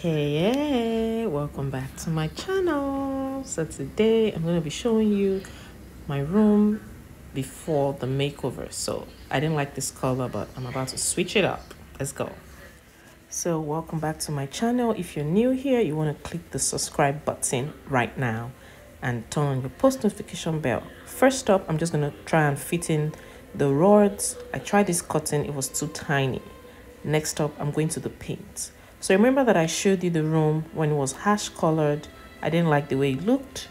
Hey, welcome back to my channel. So today I'm going to be showing you my room before the makeover. So I didn't like this color, but I'm about to switch it up. Let's go. So welcome back to my channel. If you're new here, you want to click the subscribe button right now and turn on your post notification bell. First up, I'm just going to try and fit in the rods. I tried this cotton, it was too tiny. Next up, I'm going to the paint. So remember that I showed you the room when it was hash colored. I didn't like the way it looked.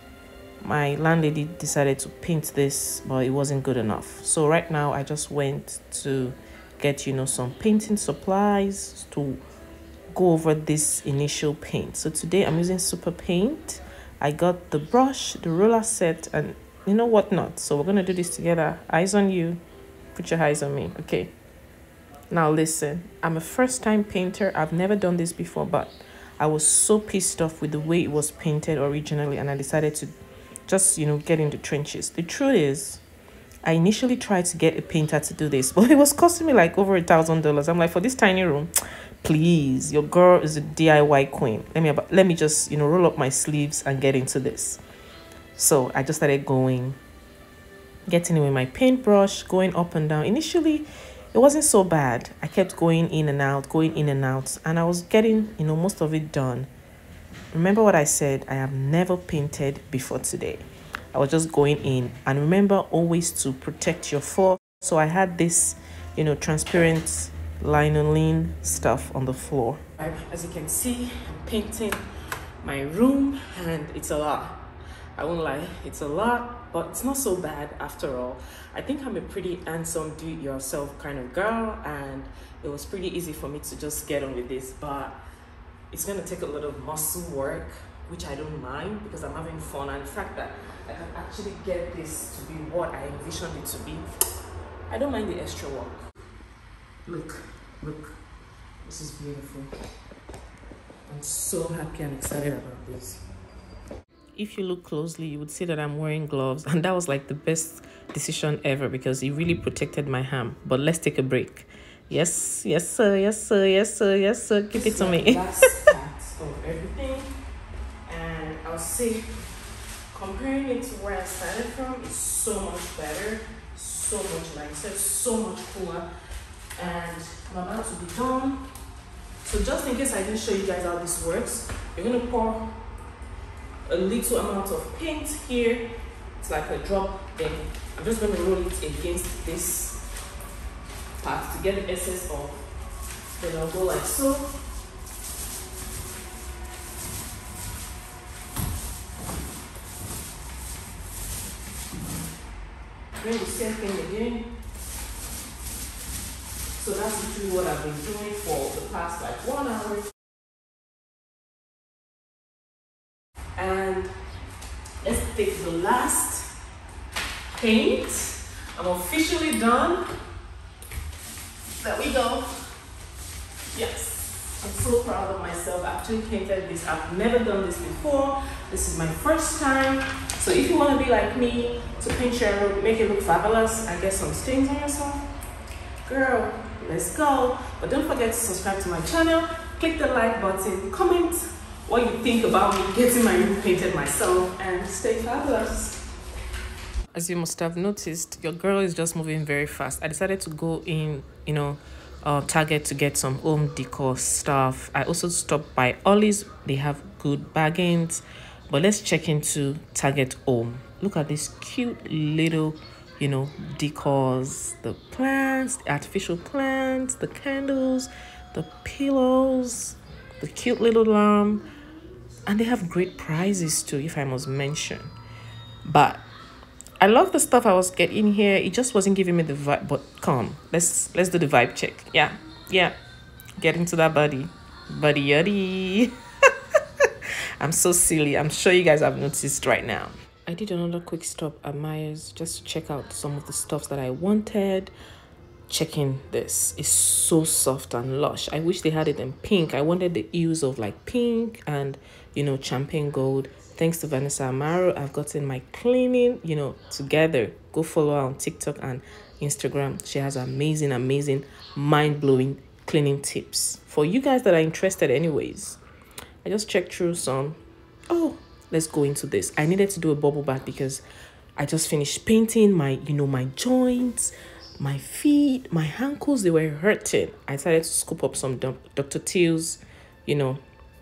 My landlady decided to paint this, but it wasn't good enough. So right now I just went to get, some painting supplies to go over this initial paint. So today I'm using super paint. I got the brush, the roller set, and whatnot. So we're gonna do this together. Eyes on you. Put your eyes on me, okay? Now listen, I'm a first-time painter. I've never done this before, but I was so pissed off with the way it was painted originally, and I decided to just, get in the trenches. The truth is, I initially tried to get a painter to do this, but it was costing me like over $1,000. I'm like, for this tiny room, please, your girl is a DIY queen. Let me just, roll up my sleeves and get into this. So I just started getting in with my paintbrush, going up and down. Initially, it wasn't so bad. I kept going in and out, and I was getting, most of it done. Remember what I said? I have never painted before today. I was just going in, and remember always to protect your floor. So I had this, transparent linoleum stuff on the floor. As you can see, I'm painting my room, and it's a lot. I won't lie, it's a lot, but it's not so bad after all. I think I'm a pretty handsome do-it-yourself kind of girl, and it was pretty easy for me to just get on with this, but it's gonna take a lot of muscle work, which I don't mind because I'm having fun, and the fact that I can actually get this to be what I envisioned it to be, I don't mind the extra work. Look, this is beautiful. I'm so happy and excited about this. If you look closely, you would see that I'm wearing gloves, and that was like the best decision ever because it really protected my hand. But let's take a break. Yes sir. Keep it to me. Last part of everything, and I'll say, comparing it to where I started from, it's so much better, so much lighter, so much cooler, and I'm about to be done. So just in case I didn't show you guys how this works, you're gonna pour a little amount of paint here. It's like a drop. Then I'm just going to roll it against this part to get the essence off. Then I'll go like so. Then the same thing again. So that's literally what I've been doing for the past like 1 hour. And let's take the last paint. I'm officially done. There we go. Yes, I'm so proud of myself. I actually painted this. I've never done this before. This is my first time. So if you want to be like me, to paint your room, make it look fabulous and get some stains on yourself, girl, let's go. But don't forget to subscribe to my channel, click the like button, comment what you think about me getting my room painted myself, and stay fabulous. As you must have noticed, your girl is just moving very fast. I decided to go in, Target to get some home decor stuff. I also stopped by Ollie's. They have good bargains. But let's check into Target Home. Look at these cute little, decors. The plants, the artificial plants, the candles, the pillows, the cute little lamp. And they have great prices too, if I must mention. But I love the stuff I was getting here. It just wasn't giving me the vibe. But come, let's do the vibe check. Yeah. Get into that buddy yuddy. I'm so silly. I'm sure you guys have noticed right now. I did another quick stop at Myers just to check out some of the stuff that I wanted. Checking this, is so soft and lush. I wish they had it in pink. I wanted the hues of like pink and champagne gold. Thanks to Vanessa Amaro, I've gotten my cleaning together. Go follow her on TikTok and Instagram. She has amazing mind-blowing cleaning tips for you guys that are interested anyways. I just checked through some. Oh, let's go into this. I needed to do a bubble bath because I just finished painting my, my joints, my feet, my ankles, they were hurting. I decided to scoop up some Dr. Teal's,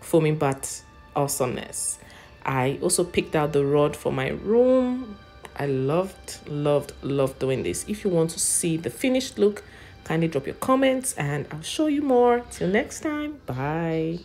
foaming bath awesomeness. I also picked out the rod for my room. I loved doing this. If you want to see the finished look, kindly drop your comments and I'll show you more. Till next time, bye.